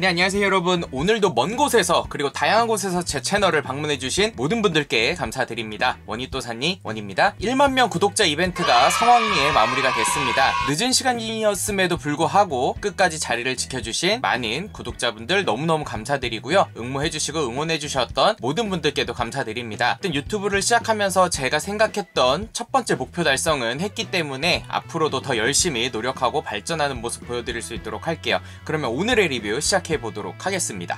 네, 안녕하세요 여러분. 오늘도 먼 곳에서 그리고 다양한 곳에서 제 채널을 방문해주신 모든 분들께 감사드립니다. 원이또사니 원입니다. 1만 명 구독자 이벤트가 성황리에 마무리가 됐습니다. 늦은 시간이었음에도 불구하고 끝까지 자리를 지켜주신 많은 구독자분들 너무너무 감사드리고요. 응모해주시고 응원해주셨던 모든 분들께도 감사드립니다. 유튜브를 시작하면서 제가 생각했던 첫 번째 목표 달성은 했기 때문에 앞으로도 더 열심히 노력하고 발전하는 모습 보여드릴 수 있도록 할게요. 그러면 오늘의 리뷰 시작해보도록 하겠습니다.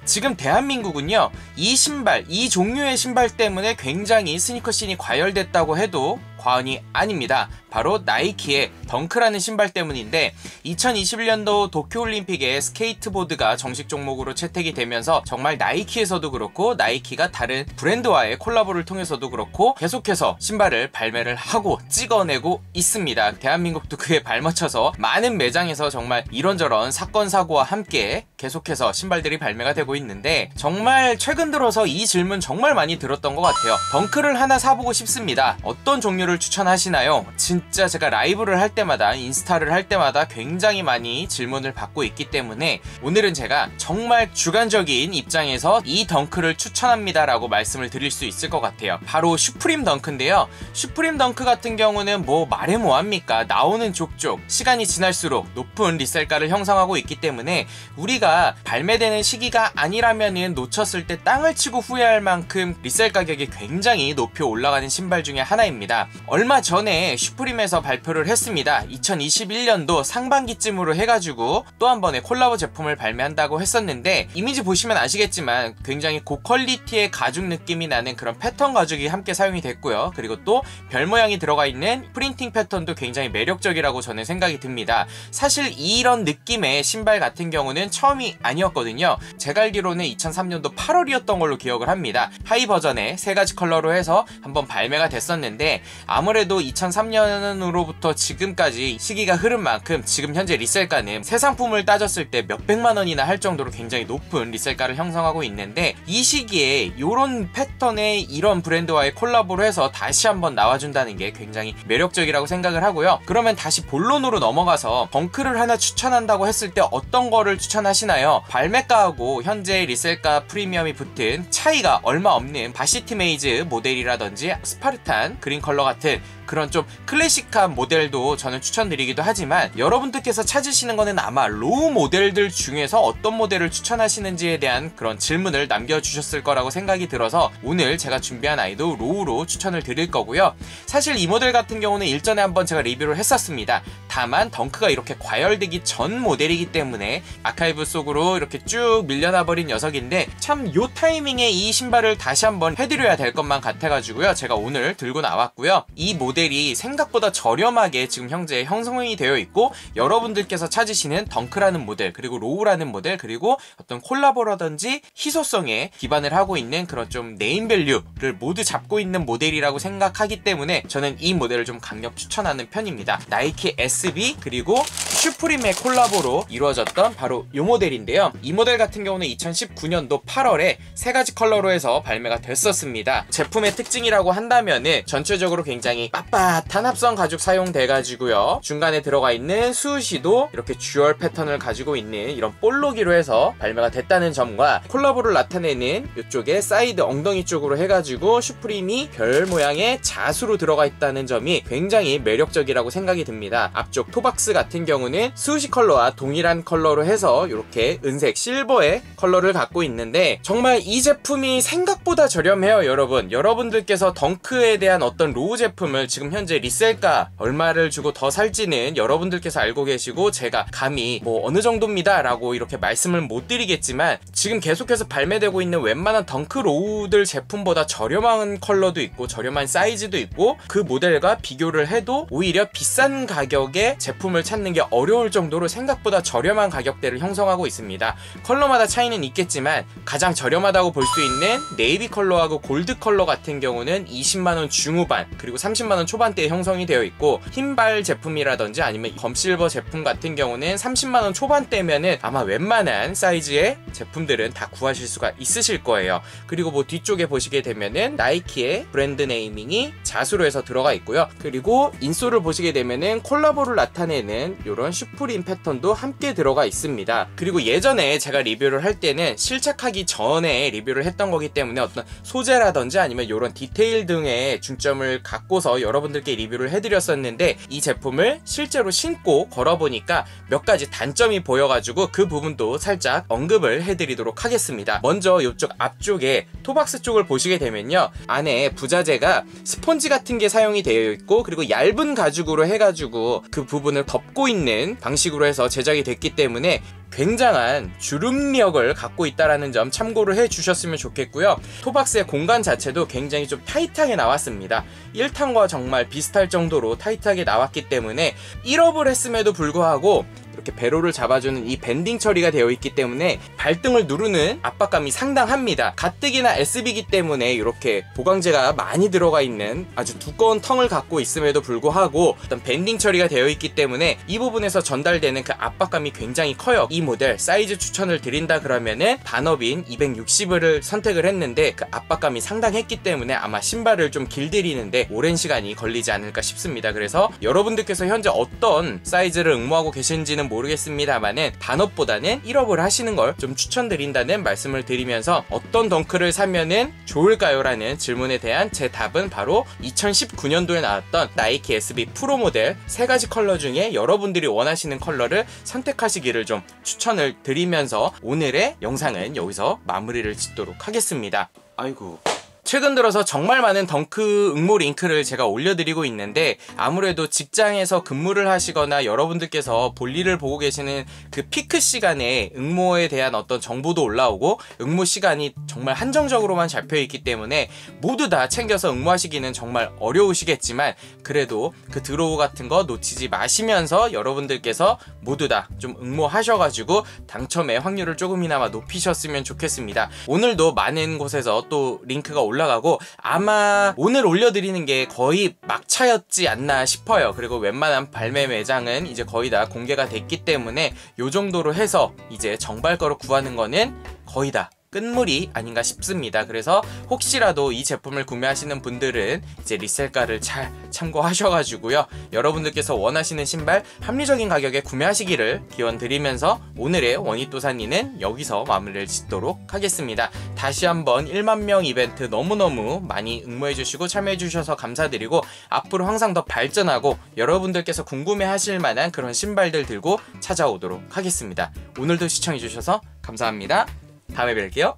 지금 대한민국은요, 이 종류의 신발 때문에 굉장히 스니커 씬이 과열됐다고 해도 과언이 아닙니다. 바로 나이키의 덩크라는 신발 때문인데 2021년도 도쿄올림픽에 스케이트보드가 정식 종목으로 채택이 되면서 정말 나이키에서도 그렇고 나이키가 다른 브랜드와의 콜라보를 통해서도 그렇고 계속해서 신발을 발매를 하고 찍어내고 있습니다. 대한민국도 그에 발맞춰서 많은 매장에서 정말 이런저런 사건 사고와 함께 계속해서 신발들이 발매가 되고 있는데 정말 최근 들어서 이 질문 정말 많이 들었던 것 같아요. 덩크를 하나 사보고 싶습니다. 어떤 종류를 추천하시나요? 진짜 제가 라이브를 할 때마다 인스타를 할 때마다 굉장히 많이 질문을 받고 있기 때문에 오늘은 제가 정말 주관적인 입장에서 이 덩크를 추천합니다 라고 말씀을 드릴 수 있을 것 같아요. 바로 슈프림 덩크인데요. 슈프림 덩크 같은 경우는 뭐 말해 뭐합니까? 나오는 족족 시간이 지날수록 높은 리셀가를 형성하고 있기 때문에 우리가 발매되는 시기가 아니라면은 놓쳤을 때 땅을 치고 후회할 만큼 리셀 가격이 굉장히 높이 올라가는 신발 중에 하나입니다. 얼마 전에 슈프림에서 발표를 했습니다. 2021년도 상반기쯤으로 해가지고 또 한 번의 콜라보 제품을 발매한다고 했었는데 이미지 보시면 아시겠지만 굉장히 고퀄리티의 가죽 느낌이 나는 그런 패턴 가죽이 함께 사용이 됐고요. 그리고 또 별 모양이 들어가 있는 프린팅 패턴도 굉장히 매력적이라고 저는 생각이 듭니다. 사실 이런 느낌의 신발 같은 경우는 처음이 아니었거든요. 제가 알기로는 2003년도 8월이었던 걸로 기억을 합니다. 하이 버전의 3가지 컬러로 해서 한번 발매가 됐었는데 아무래도 2003년으로부터 지금까지 시기가 흐른 만큼 지금 현재 리셀가는 새 상품을 따졌을 때 몇백만 원이나 할 정도로 굉장히 높은 리셀가를 형성하고 있는데 이 시기에 이런 패턴의 이런 브랜드와의 콜라보로 해서 다시 한번 나와준다는 게 굉장히 매력적이라고 생각을 하고요. 그러면 다시 본론으로 넘어가서 덩크를 하나 추천한다고 했을 때 어떤 거를 추천하시나요? 발매가하고 현재 리셀가 프리미엄이 붙은 차이가 얼마 없는 바시티메이즈 모델이라든지 스파르탄 그린 컬러 같은 그런 좀 클래식한 모델도 저는 추천드리기도 하지만 여러분들께서 찾으시는 거는 아마 로우 모델들 중에서 어떤 모델을 추천하시는지에 대한 그런 질문을 남겨주셨을 거라고 생각이 들어서 오늘 제가 준비한 아이도 로우로 추천을 드릴 거고요. 사실 이 모델 같은 경우는 일전에 한번 제가 리뷰를 했었습니다. 다만 덩크가 이렇게 과열되기 전 모델이기 때문에 아카이브 속으로 이렇게 쭉 밀려나 버린 녀석인데 참 요 타이밍에 이 신발을 다시 한번 해드려야 될 것만 같아가지고요. 제가 오늘 들고 나왔고요. 이 모델이 생각보다 저렴하게 지금 현재 형성이 되어 있고 여러분들께서 찾으시는 덩크라는 모델 그리고 로우라는 모델 그리고 어떤 콜라보라든지 희소성에 기반을 하고 있는 그런 좀 네임밸류를 모두 잡고 있는 모델이라고 생각하기 때문에 저는 이 모델을 좀 강력 추천하는 편입니다. 나이키 SB 그리고 슈프림의 콜라보로 이루어졌던 바로 이 모델인데요. 이 모델 같은 경우는 2019년도 8월에 3가지 컬러로 해서 발매가 됐었습니다. 제품의 특징이라고 한다면은 전체적으로 굉장히 빳빳한 합성 가죽 사용돼가지고요. 중간에 들어가 있는 수시도 이렇게 듀얼 패턴을 가지고 있는 이런 볼로기로 해서 발매가 됐다는 점과 콜라보를 나타내는 이쪽에 사이드 엉덩이 쪽으로 해가지고 슈프림이 별 모양의 자수로 들어가 있다는 점이 굉장히 매력적이라고 생각이 듭니다. 앞쪽 토박스 같은 경우는 수시 컬러와 동일한 컬러로 해서 이렇게 은색 실버의 컬러를 갖고 있는데 정말 이 제품이 생각보다 저렴해요. 여러분들께서 덩크에 대한 어떤 로우 제품을 지금 현재 리셀가 얼마를 주고 더 살지는 여러분들께서 알고 계시고 제가 감히 뭐 어느 정도입니다 라고 이렇게 말씀을 못 드리겠지만 지금 계속해서 발매되고 있는 웬만한 덩크 로우들 제품보다 저렴한 컬러도 있고 저렴한 사이즈도 있고 그 모델과 비교를 해도 오히려 비싼 가격에 제품을 찾는 게 어려울 정도로 생각보다 저렴한 가격대를 형성하고 있습니다. 컬러마다 차이는 있겠지만 가장 저렴하다고 볼 수 있는 네이비 컬러하고 골드 컬러 같은 경우는 20만원 중후반 그리고 30만원 초반대에 형성이 되어 있고 흰발 제품이라든지 아니면 검실버 제품 같은 경우는 30만원 초반대면은 아마 웬만한 사이즈의 제품들은 다 구하실 수가 있으실 거예요. 그리고 뭐 뒤쪽에 보시게 되면은 나이키의 브랜드 네이밍이 자수로 해서 들어가 있고요. 그리고 인솔을 보시게 되면은 콜라보를 나타내는 이런 이런 슈프림 패턴도 함께 들어가 있습니다. 그리고 예전에 제가 리뷰를 할 때는 실착하기 전에 리뷰를 했던 거기 때문에 어떤 소재라든지 아니면 이런 디테일 등의 중점을 갖고서 여러분들께 리뷰를 해드렸었는데, 이 제품을 실제로 신고 걸어보니까 몇 가지 단점이 보여가지고 그 부분도 살짝 언급을 해드리도록 하겠습니다. 먼저 이쪽 앞쪽에 토박스 쪽을 보시게 되면요, 안에 부자재가 스펀지 같은 게 사용이 되어 있고, 그리고 얇은 가죽으로 해가지고 그 부분을 덮고 있는 방식으로 해서 제작이 됐기 때문에 굉장한 주름력을 갖고 있다는 점 참고를 해주셨으면 좋겠고요. 토박스의 공간 자체도 굉장히 좀 타이트하게 나왔습니다. 1탄과 정말 비슷할 정도로 타이트하게 나왔기 때문에 1업을 했음에도 불구하고 이렇게 배로를 잡아주는 이 밴딩 처리가 되어 있기 때문에 발등을 누르는 압박감이 상당합니다. 가뜩이나 SB이기 때문에 이렇게 보강재가 많이 들어가 있는 아주 두꺼운 텅을 갖고 있음에도 불구하고 어떤 밴딩 처리가 되어 있기 때문에 이 부분에서 전달되는 그 압박감이 굉장히 커요. 이 모델 사이즈 추천을 드린다 그러면은 반업인 260을 선택을 했는데 그 압박감이 상당했기 때문에 아마 신발을 좀 길들이는데 오랜 시간이 걸리지 않을까 싶습니다. 그래서 여러분들께서 현재 어떤 사이즈를 응모하고 계신지는 모르겠습니다만은 반업보다는 1업을 하시는 걸 좀 추천드린다는 말씀을 드리면서, 어떤 덩크를 사면은 좋을까요? 라는 질문에 대한 제 답은 바로 2019년도에 나왔던 나이키 SB 프로 모델 3가지 컬러 중에 여러분들이 원하시는 컬러를 선택하시기를 좀 추천을 드리면서 오늘의 영상은 여기서 마무리를 짓도록 하겠습니다. 아이고, 최근 들어서 정말 많은 덩크 응모 링크를 제가 올려드리고 있는데, 아무래도 직장에서 근무를 하시거나 여러분들께서 볼일을 보고 계시는 그 피크 시간에 응모에 대한 어떤 정보도 올라오고 응모 시간이 정말 한정적으로만 잡혀있기 때문에 모두 다 챙겨서 응모하시기는 정말 어려우시겠지만, 그래도 그 드로우 같은 거 놓치지 마시면서 여러분들께서 모두 다 좀 응모하셔가지고 당첨의 확률을 조금이나마 높이셨으면 좋겠습니다. 오늘도 많은 곳에서 또 링크가 올라가고 아마 오늘 올려드리는 게 거의 막차였지 않나 싶어요. 그리고 웬만한 발매 매장은 이제 거의 다 공개가 됐기 때문에 요 정도로 해서 이제 정발 거로 구하는 거는 거의 다 끝물이 아닌가 싶습니다. 그래서 혹시라도 이 제품을 구매하시는 분들은 이제 리셀가를 잘 참고하셔가지고요, 여러분들께서 원하시는 신발 합리적인 가격에 구매하시기를 기원드리면서 오늘의 원익도사니는 여기서 마무리를 짓도록 하겠습니다. 다시 한번 1만 명 이벤트 너무너무 많이 응모해주시고 참여해주셔서 감사드리고, 앞으로 항상 더 발전하고 여러분들께서 궁금해하실 만한 그런 신발들 들고 찾아오도록 하겠습니다. 오늘도 시청해주셔서 감사합니다. 다음에 뵐게요.